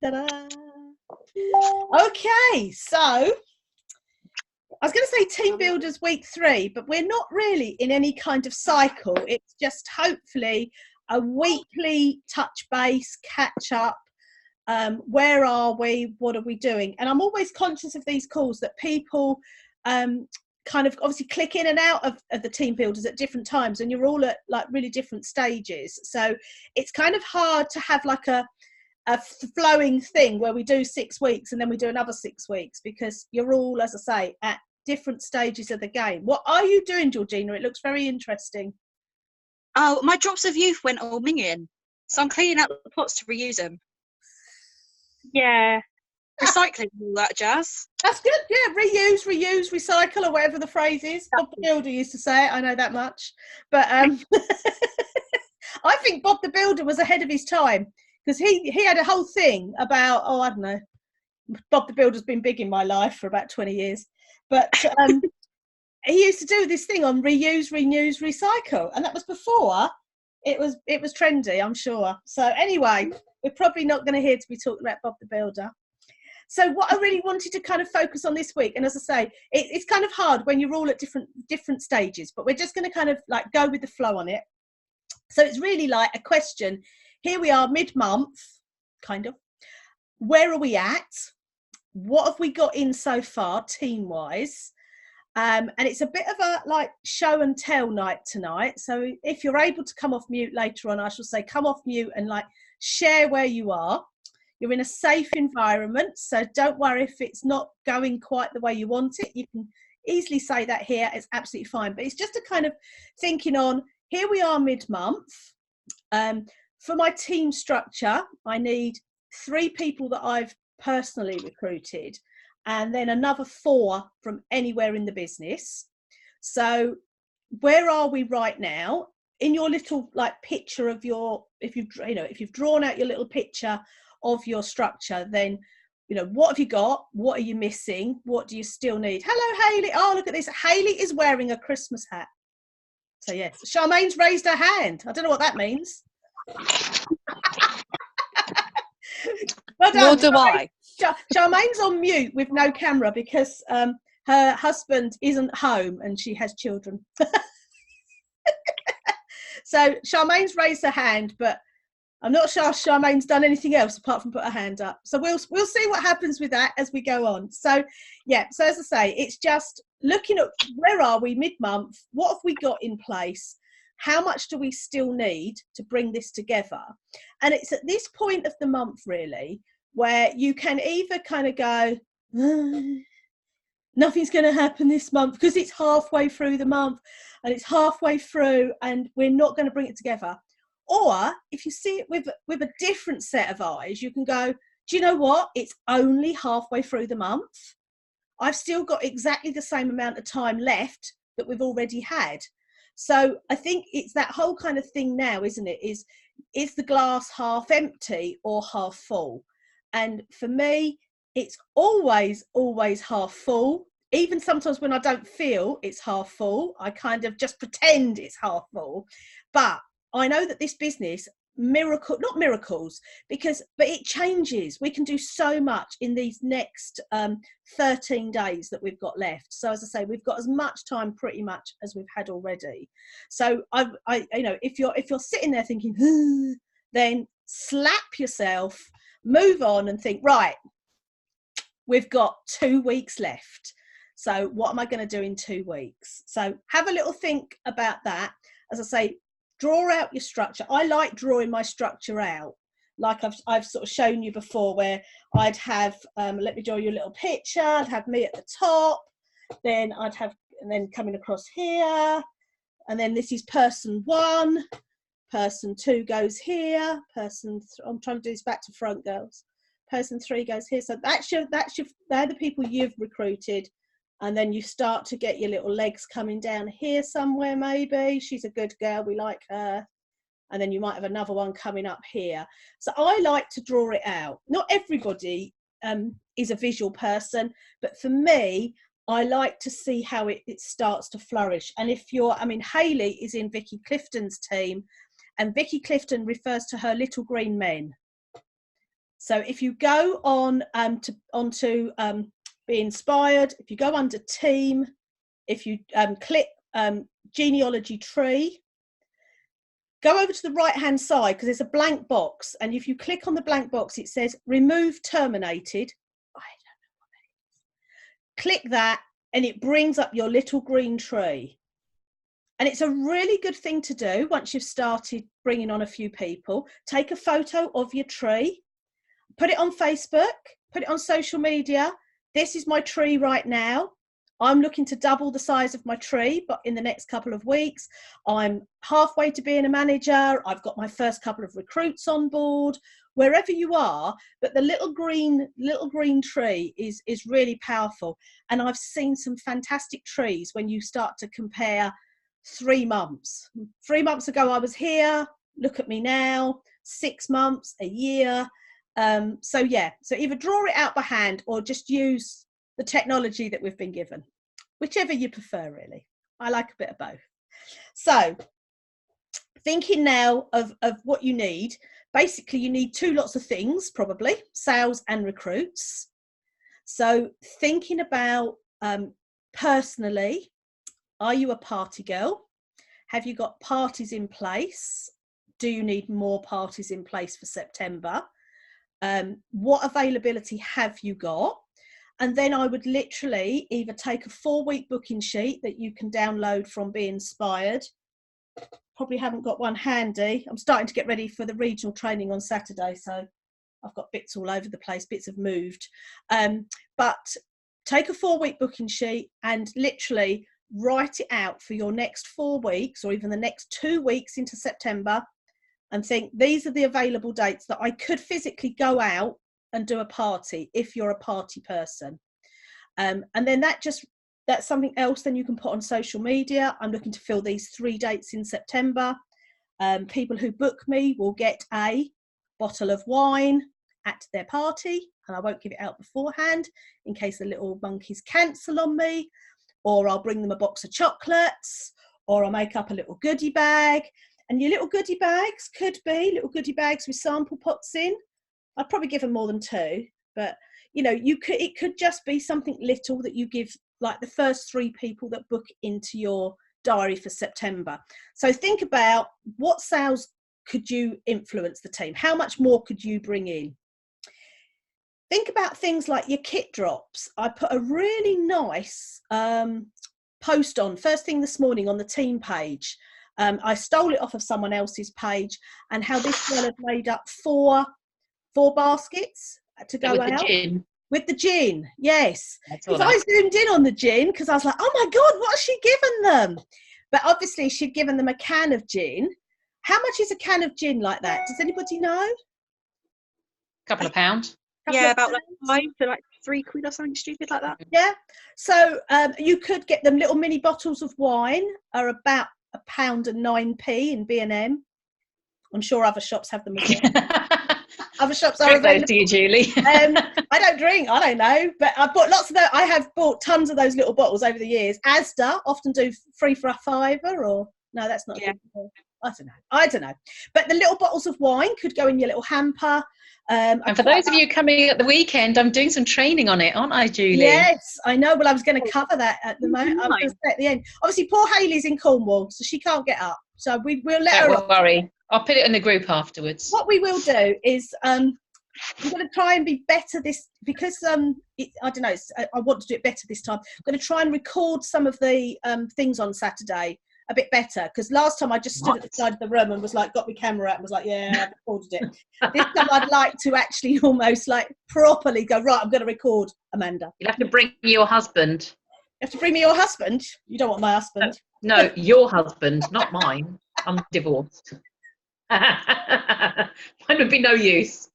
Ta-da. Okay, so I was going to say Team Builders week 3, but we're not really in any kind of cycle. It's just hopefully a weekly touch base, catch up. Where are we? What are we doing? And I'm always conscious of these calls that people kind of obviously click in and out of the Team Builders at different times, and you're all at like really different stages. So it's kind of hard to have like a flowing thing where we do 6 weeks and then we do another 6 weeks, because you're all, as I say, at different stages of the game. What are you doing, Georgina? It looks very interesting. Oh, my drops of youth went all minging, so I'm cleaning out the pots to reuse them. Yeah, recycling all that jazz. That's good. Yeah, reuse, recycle, or whatever the phrase is. Bob the Builder used to say it. I know that much. But I think Bob the Builder was ahead of his time, because he had a whole thing about, I don't know, Bob the Builder's been big in my life for about 20 years. But he used to do this thing on reuse, recycle. And that was before it was trendy, I'm sure. So anyway, we're probably not going to hear to be talking about Bob the Builder. So what I really wanted to kind of focus on this week, and as I say, it's kind of hard when you're all at different stages, but we're just going to kind of like go with the flow on it. So it's really like a question. Here we are mid-month, kind of. Where are we at? What have we got in so far, team-wise? And it's a bit of a like show and tell night tonight. So if you're able to come off mute later on, I shall say come off mute and like share where you are. You're in a safe environment, so don't worry if it's not going quite the way you want it. You can easily say that here. It's absolutely fine. But it's just a kind of thinking on, here we are mid-month. For my team structure, I need 3 people that I've personally recruited, and then another 4 from anywhere in the business. So where are we right now? In your little like picture of your, if you've drawn out your little picture of your structure, then what have you got? What are you missing? What do you still need? Hello, Hayley. Oh, look at this. Hayley is wearing a Christmas hat. So yes, Charmaine's raised her hand. I don't know what that means. Well done. Nor do I. Charmaine's on mute with no camera because her husband isn't home and she has children. So Charmaine's raised her hand, but I'm not sure Charmaine's done anything else apart from put her hand up. So we'll see what happens with that as we go on. So yeah, so as I say, it's just looking at where are we mid-month, what have we got in place, how much do we still need to bring this together? And it's at this point of the month really where you can either kind of go, nothing's going to happen this month because it's halfway through the month and it's halfway through and we're not going to bring it together. Or if you see it with a different set of eyes, you can go, do you know what? It's only halfway through the month. I've still got exactly the same amount of time left that we've already had. So I think it's that whole kind of thing now, isn't it? Is the glass half empty or half full? And for me, it's always half full. Even sometimes when I don't feel it's half full, I kind of just pretend it's half full. But I know that this business, not miracles, but it changes. We can do so much in these next 13 days that we've got left. So as I say, we've got as much time pretty much as we've had already. So if you're sitting there thinking, then slap yourself, move on and think, right, we've got 2 weeks left. So what am I going to do in 2 weeks? So have a little think about that. As I say, draw out your structure. I like drawing my structure out, like I've sort of shown you before, where I'd have, let me draw you a little picture. I'd have me at the top, then I'd have, and then coming across here, and then this is person 1, person 2 goes here, I'm trying to do this back to front, girls. Person 3 goes here. So they're the people you've recruited. And then you start to get your little legs coming down here somewhere, maybe. She's a good girl, we like her. And then you might have another one coming up here. So I like to draw it out. Not everybody is a visual person, but for me, I like to see how it starts to flourish. And Hayley is in Vicky Clifton's team, and Vicky Clifton refers to her little green men. So if you go on onto Be Inspired, if you go under Team, if you click Genealogy Tree, go over to the right hand side because there's a blank box, and if you click on the blank box it says Remove Terminated. I don't know what that is. Click that and it brings up your little green tree. And it's a really good thing to do once you've started bringing on a few people. Take a photo of your tree, put it on Facebook, put it on social media. This is my tree right now. I'm looking to double the size of my tree, but in the next couple of weeks, I'm halfway to being a manager. I've got my first couple of recruits on board, wherever you are. But the little green tree is really powerful. And I've seen some fantastic trees when you start to compare 3 months. 3 months ago, I was here. Look at me now. 6 months, a year. So either draw it out by hand or just use the technology that we've been given, whichever you prefer, really. I like a bit of both. So thinking now of what you need, basically you need 2 lots of things, probably sales and recruits. So thinking about personally, are you a party girl? Have you got parties in place? Do you need more parties in place for September? What availability have you got? And then I would literally either take a 4-week booking sheet that you can download from Be Inspired. Probably haven't got one handy. I'm starting to get ready for the regional training on Saturday, so I've got bits all over the place. Bits have moved. But take a 4-week booking sheet and literally write it out for your next 4 weeks or even the next 2 weeks into September, and think these are the available dates that I could physically go out and do a party if you're a party person. And then that's something else then you can put on social media. I'm looking to fill these 3 dates in September. People who book me will get a bottle of wine at their party, and I won't give it out beforehand in case the little monkeys cancel on me, or I'll bring them a box of chocolates, or I'll make up a little goodie bag. And your little goodie bags could be little goodie bags with sample pots in. I'd probably give them more than 2, but it could just be something little that you give like the first 3 people that book into your diary for September. So think about what sales could you influence the team? How much more could you bring in? Think about things like your kit drops. I put a really nice post on first thing this morning on the team page. I stole it off of someone else's page, and how this girl had made up 4 baskets to go out. With the gin, yes. Because I zoomed in on the gin because I was like, oh my God, what has she given them? But obviously she'd given them a can of gin. How much is a can of gin like that? Does anybody know? Couple of pounds. About like 5 to like 3 quid or something stupid like that. Yeah. So you could get them little mini bottles of wine, are about £1.09 in B&M. I'm sure other shops have them as well. Other shops are available. Those to you, Julie. I don't drink. I don't know, but I bought lots of those. I have bought tons of those little bottles over the years. Asda often do 3 for £5, or no, that's not. Yeah. I don't know. But the little bottles of wine could go in your little hamper. And for those of you coming at the weekend, I'm doing some training on it, aren't I, Julie? Yes, I know. Well, I was going to cover that at the moment. I was going to say at the end. Obviously, poor Hayley's in Cornwall, so she can't get up. So we'll let her. Don't worry. I'll put it in the group afterwards. What we will do is I'm going to try and be better this, because I don't know, I want to do it better this time. I'm going to try and record some of the things on Saturday a bit better, because last time I just stood at the side of the room and was like, got my camera out and was like, yeah, I've recorded it. This time I'd like to actually almost like properly go, right, I'm going to record, Amanda. You'll have to bring your husband. You have to bring me your husband? You don't want my husband? No, your husband, not mine. I'm divorced. Mine would be no use.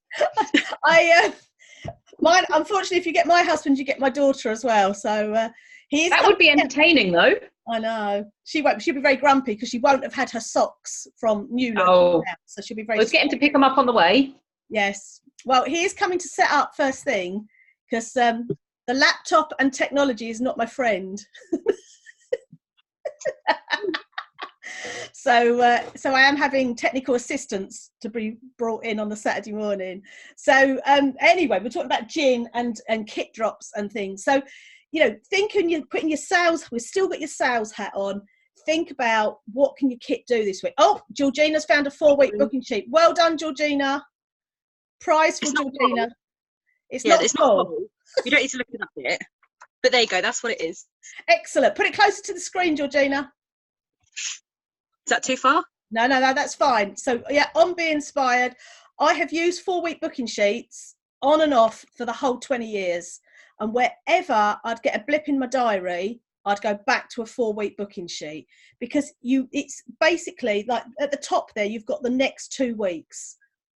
Mine, unfortunately, if you get my husband, you get my daughter as well. So that would be entertaining, though. I know. She won't. She'll be very grumpy because she won't have had her socks from New Look. Oh, so she'll be very. Let's get him to pick them up on the way. Yes. Well, he is coming to set up first thing, because the laptop and technology is not my friend. So I am having technical assistance to be brought in on the Saturday morning. So anyway, we're talking about gin and kit drops and things. So, you know, think when you're putting your sales, we've still got your sales hat on. Think about what can your kit do this week. Oh, Georgina's found a 4-week booking sheet. Well done, Georgina. Prize for Georgina. It's not full. You don't need to look at it. But there you go. That's what it is. Excellent. Put it closer to the screen, Georgina. Is that too far? No, that's fine. So yeah, on Be Inspired, I have used 4-week booking sheets on and off for the whole 20 years. And wherever I'd get a blip in my diary, I'd go back to a 4-week booking sheet, because it's basically like at the top there, you've got the next 2 weeks.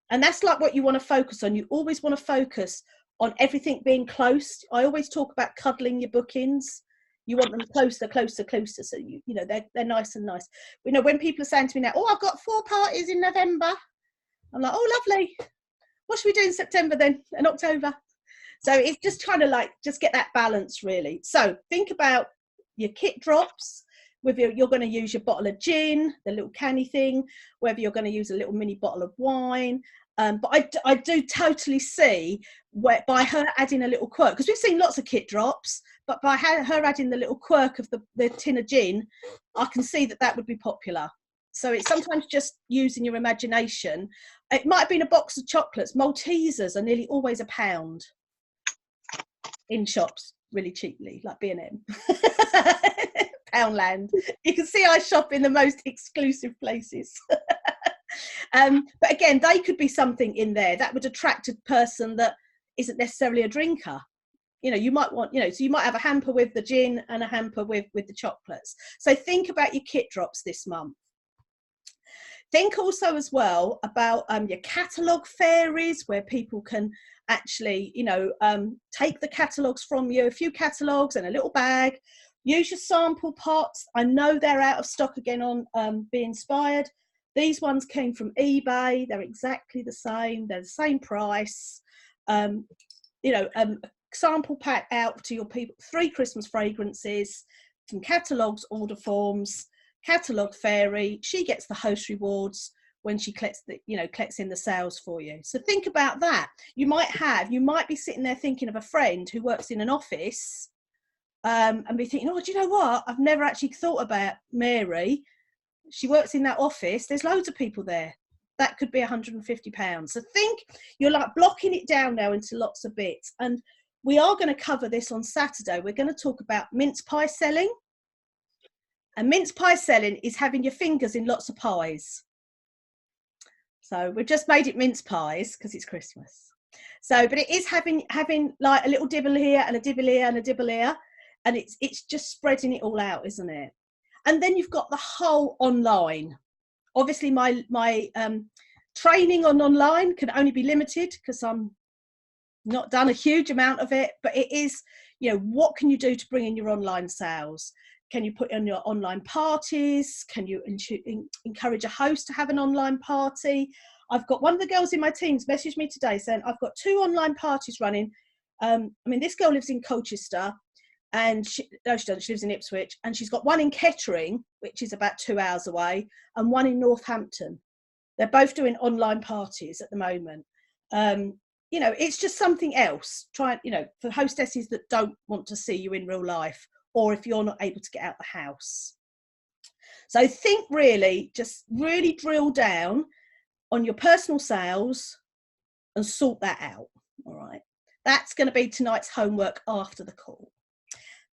And that's like what you want to focus on. You always want to focus on everything being close. I always talk about cuddling your bookings. You want them closer. So you know they're nice and nice. You know, when people are saying to me now, "Oh, I've got 4 parties in November," I'm like, "Oh, lovely. What should we do in September then, and October?" So it's just kind of like just get that balance really. So think about your kit drops. Whether you're going to use your bottle of gin, the little canny thing, whether you're going to use a little mini bottle of wine. But I do totally see by her adding a little quirk, because we've seen lots of kit drops, but by her adding the little quirk of the tin of gin, I can see that would be popular. So it's sometimes just using your imagination. It might have been a box of chocolates. Maltesers are nearly always £1 in shops, really cheaply, like B&M. Poundland. You can see I shop in the most exclusive places. But again, they could be something in there that would attract a person that isn't necessarily a drinker. You know, you might want, you know, so you might have a hamper with the gin and a hamper with the chocolates. So think about your kit drops this month. Think also as well about your catalogue fairies, where people can actually, you know, take the catalogues from you, a few catalogues and a little bag. Use your sample pots. I know they're out of stock again on Be Inspired. These ones came from eBay. They're exactly the same. They're the same price. You know, sample pack out to your people. 3 Christmas fragrances, some catalogues, order forms, catalogue fairy. She gets the host rewards when she collects in the sales for you. So think about that. You might be sitting there thinking of a friend who works in an office, and be thinking, oh, do you know what? I've never actually thought about Mary. She works in that office. There's loads of people there. That could be £150. So think, you're like blocking it down now into lots of bits. And we are going to cover this on Saturday. We're going to talk about mince pie selling. And mince pie selling is having your fingers in lots of pies. So we've just made it mince pies because it's Christmas. So, but it is having like a little dibble here and a dibble here and a dibble here. And it's just spreading it all out, isn't it? And then you've got the whole online. Obviously, my training on online can only be limited because I'm not done a huge amount of it. But it is, you know, what can you do to bring in your online sales? Can you put on your online parties? Can you encourage a host to have an online party? I've got one of the girls in my teams messaged me today saying, I've got 2 online parties running. I mean, this girl lives in Colchester. And she doesn't, she lives in Ipswich, and she's got one in Kettering, which is about 2 hours away, and one in Northampton. They're both doing online parties at the moment. You know, it's just something else. You know, for hostesses that don't want to see you in real life, or if you're not able to get out the house. So think just really drill down on your personal sales and sort that out. All right. That's going to be tonight's homework after the call.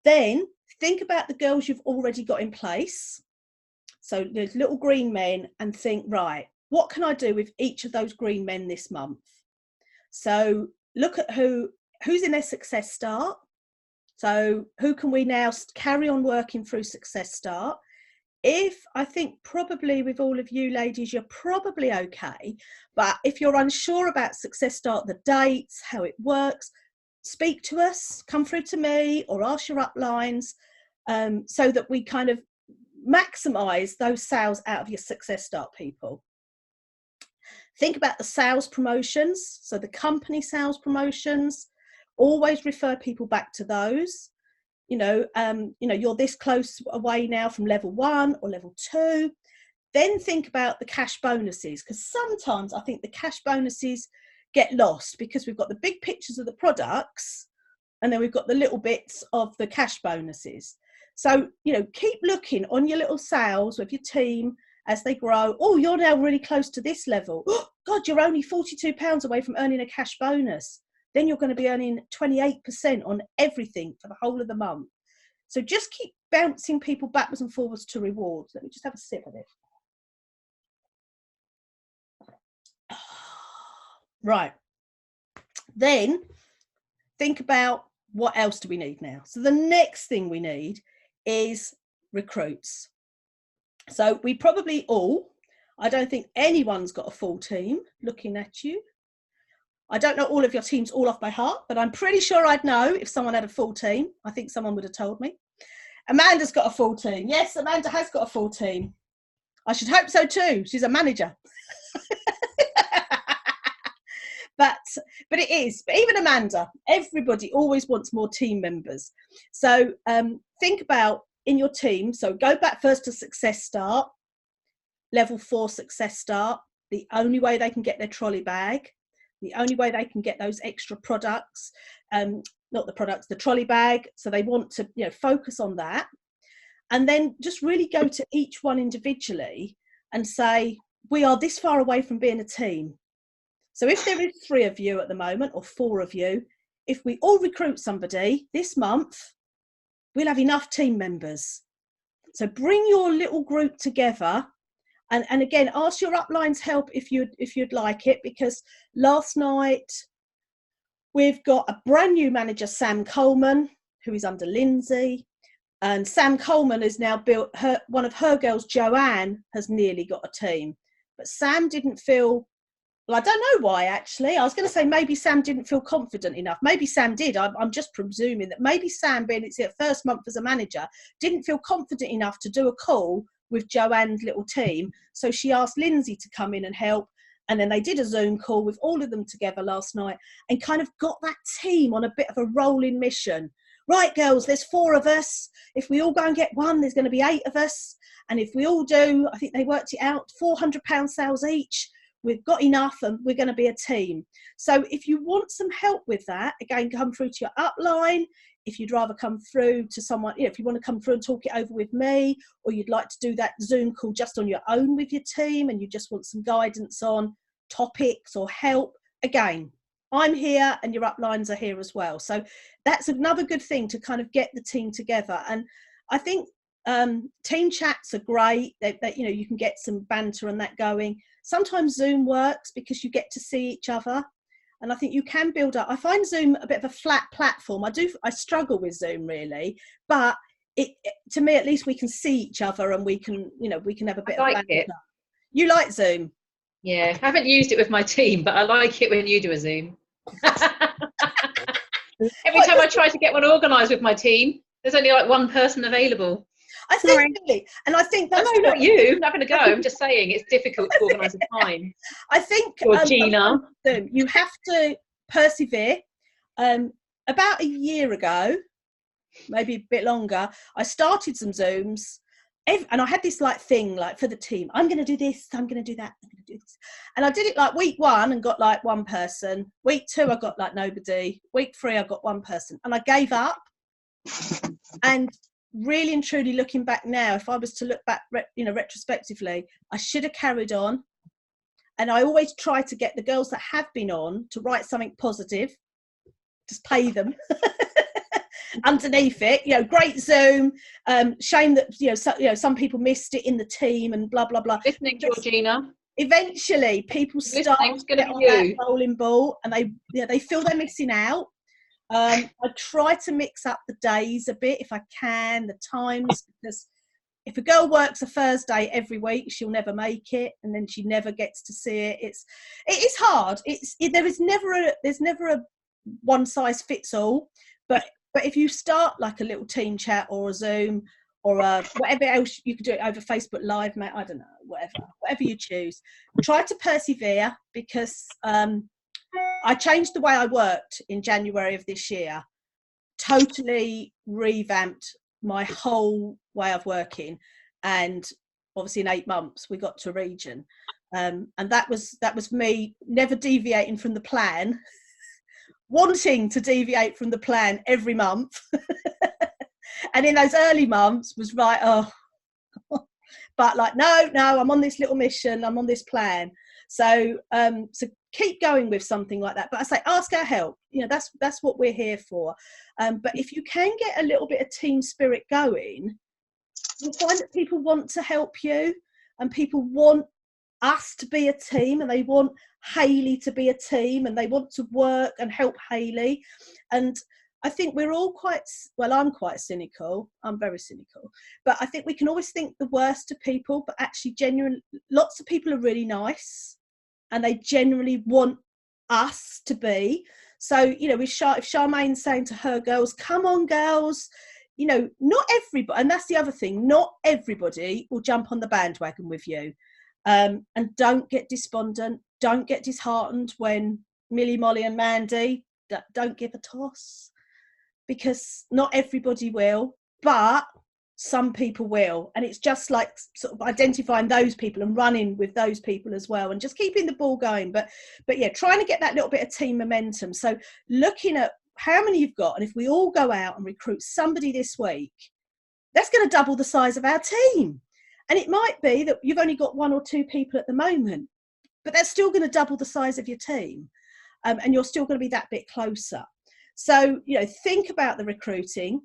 Then think about the girls you've already got in place. So there's little green men, and think, right, what can I do with each of those green men this month? So look at who's in their success start. So who can we now carry on working through success start? I think probably with all of you ladies, you're probably okay. But if you're unsure about success start, the dates, how it works, speak to us, come through to me, or ask your uplines, so that we kind of maximize those sales out of your success start people. Think about the sales promotions. So the company sales promotions, always refer people back to those. You know, you're this close away now from level 1 or level 2. Then think about the cash bonuses, because sometimes I think the cash bonuses get lost because we've got the big pictures of the products and then we've got the little bits of the cash bonuses. So, you know, keep looking on your little sales with your team as they grow. Oh, you're now really close to this level. Oh, God, you're only £42 away from earning a cash bonus. Then you're going to be earning 28% on everything for the whole of the month. So just keep bouncing people backwards and forwards to rewards. Let me just have a sip of it. Right. Then think about what else do we need now. So the next thing we need is recruits. So we probably all, I don't think anyone's got a full team looking at you. I don't know all of your teams all off by heart, but I'm pretty sure I'd know if someone had a full team. I think someone would have told me. Amanda's got a full team. Yes, Amanda has got a full team. I should hope so too. She's a manager. But it is. But even Amanda, everybody always wants more team members. So think about in your team. So go back first to Success Start, level 4 Success Start. The only way they can get their trolley bag, the only way they can get those extra products, not the products, the trolley bag. So they want to, you know, focus on that. And then just really go to each one individually and say, we are this far away from being a team. So if there is 3 of you at the moment or 4 of you, if we all recruit somebody this month, we'll have enough team members. So bring your little group together and again, ask your uplines help if you'd like it, because last night we've got a brand new manager, Sam Coleman, who is under Lindsay. And Sam Coleman has now built one of her girls, Joanne, has nearly got a team. But Sam didn't feel, well, I don't know why, actually. I was going to say maybe Sam didn't feel confident enough. Maybe Sam did. I'm just presuming that maybe Sam, being it's her first month as a manager, didn't feel confident enough to do a call with Joanne's little team. So she asked Lindsay to come in and help. And then they did a Zoom call with all of them together last night and kind of got that team on a bit of a rolling mission. Right, girls, there's 4 of us. If we all go and get one, there's going to be 8 of us. And if we all do, I think they worked it out, £400 sales each. We've got enough and we're going to be a team. So if you want some help with that, again, come through to your upline. If you'd rather come through to someone, you know, if you want to come through and talk it over with me, or you'd like to do that Zoom call just on your own with your team and you just want some guidance on topics or help, again, I'm here and your uplines are here as well. So that's another good thing to kind of get the team together. And I think team chats are great. That you know, you can get some banter and that going. Sometimes Zoom works because you get to see each other. And I think you can build up. I find Zoom a bit of a flat platform. I struggle with Zoom really, but to me, at least we can see each other and we can, you know, we can have a bit of banter. It. You like Zoom? Yeah, I haven't used it with my team, but I like it when you do a Zoom. Every time I try to get one organised with my team, there's only like one person available. I think really, and I think that's not you. I'm not going to go. I'm just saying it's difficult to organise a time. I think Georgina, you have to persevere. About a year ago, maybe a bit longer, I started some Zooms. And I had this like thing like for the team, I'm going to do this, I'm going to do that, I'm going to do this. And I did it like week 1 and got like 1 person. Week 2, I got like nobody. Week 3, I got 1 person. And I gave up. And really and truly looking back now, if I was to look back, you know, retrospectively, I should have carried on. And I always try to get the girls that have been on to write something positive, just pay them. Underneath it, you know, great Zoom. Shame that some people missed it in the team and blah blah blah. Listening, Georgina. Eventually, people start to get on that rolling ball, and they feel they're missing out. I try to mix up the days a bit if I can, the times, because if a girl works a Thursday every week, she'll never make it, and then she never gets to see it. It is hard. There's never a one size fits all, but if you start like a little team chat or a Zoom or whatever else you could do it over Facebook Live, mate, I don't know, whatever you choose, try to persevere, because I changed the way I worked in January of this year, totally revamped my whole way of working, and obviously in 8 months we got to region, and that was me never deviating from the plan, wanting to deviate from the plan every month. And in those early months was right, oh, but like, no, I'm on this little mission, I'm on this plan. So so keep going with something like that. But I say, ask our help. You know, that's what we're here for. But if you can get a little bit of team spirit going, you'll find that people want to help you, and people want us to be a team, and they want Hayley to be a team, and they want to work and help Hayley. And I think we're all I'm quite cynical. I'm very cynical. But I think we can always think the worst of people, but actually genuinely, lots of people are really nice, and they genuinely want us to be. So, you know, if Charmaine's saying to her girls, come on, girls, you know, not everybody, and that's the other thing, not everybody will jump on the bandwagon with you. And don't get despondent, don't get disheartened when Millie, Molly and Mandy don't give a toss, because not everybody will, but some people will. And it's just like sort of identifying those people and running with those people as well, and just keeping the ball going. But yeah, trying to get that little bit of team momentum. So looking at how many you've got, and if we all go out and recruit somebody this week, that's going to double the size of our team. And it might be that you've only got 1 or 2 people at the moment, but that's still going to double the size of your team. And you're still going to be that bit closer. So, you know, think about the recruiting,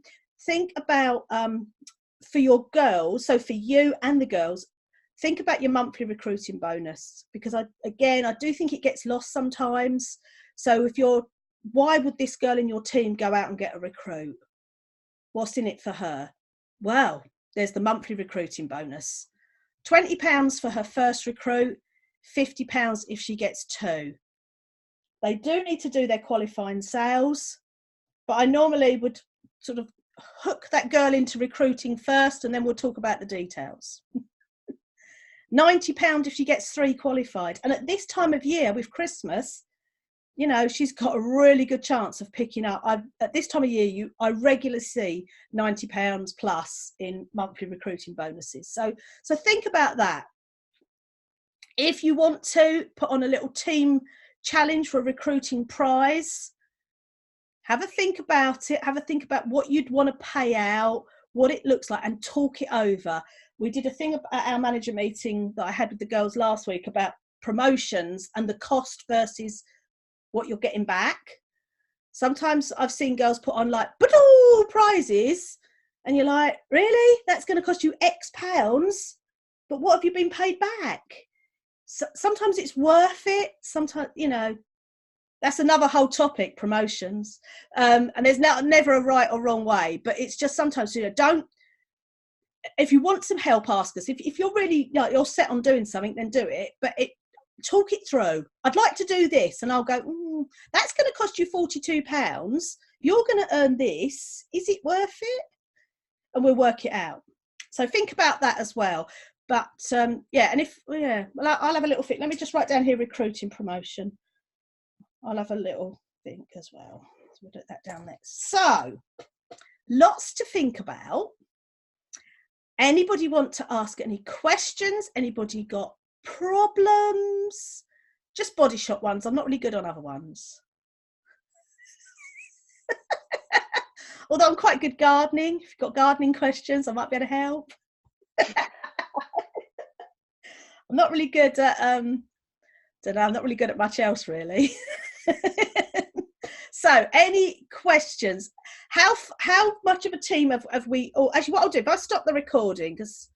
think about for your girls, so for you and the girls, think about your monthly recruiting bonus, because I do think it gets lost sometimes. So why would this girl in your team go out and get a recruit? What's in it for her? Well, there's the monthly recruiting bonus. £20 for her first recruit, £50 if she gets 2. They do need to do their qualifying sales, but I normally would sort of hook that girl into recruiting first, and then we'll talk about the details. £90 if she gets 3 qualified. And at this time of year with Christmas, you know, she's got a really good chance of picking up. At this time of year, I regularly see £90 plus in monthly recruiting bonuses. So think about that. If you want to put on a little team challenge for a recruiting prize, have a think about it. Have a think about what you'd want to pay out, what it looks like, and talk it over. We did a thing at our manager meeting that I had with the girls last week about promotions and the cost versus what you're getting back. Sometimes I've seen girls put on like prizes, and you're like, really? That's going to cost you X pounds, but what have you been paid back? So sometimes it's worth it. Sometimes, you know, that's another whole topic, promotions. And there's never a right or wrong way, but it's just sometimes, you know, if you want some help, ask us. If you're really, you know, you're set on doing something, then do it. But talk it through. I'd like to do this, and I'll go, that's going to cost you £42. You're going to earn this. Is it worth it? And we'll work it out. So think about that as well. But well, I'll have a little think. Let me just write down here, recruiting promotion. I'll have a little think as well. So we'll do that down next. So lots to think about. Anybody want to ask any questions? Anybody got problems? Just body shop ones. I'm not really good on other ones. Although I'm quite good gardening. If you've got gardening questions, I might be able to help. I'm not really good at I'm not really good at much else really. So any questions? How much of a team have we, or actually what I'll do, if I stop the recording, because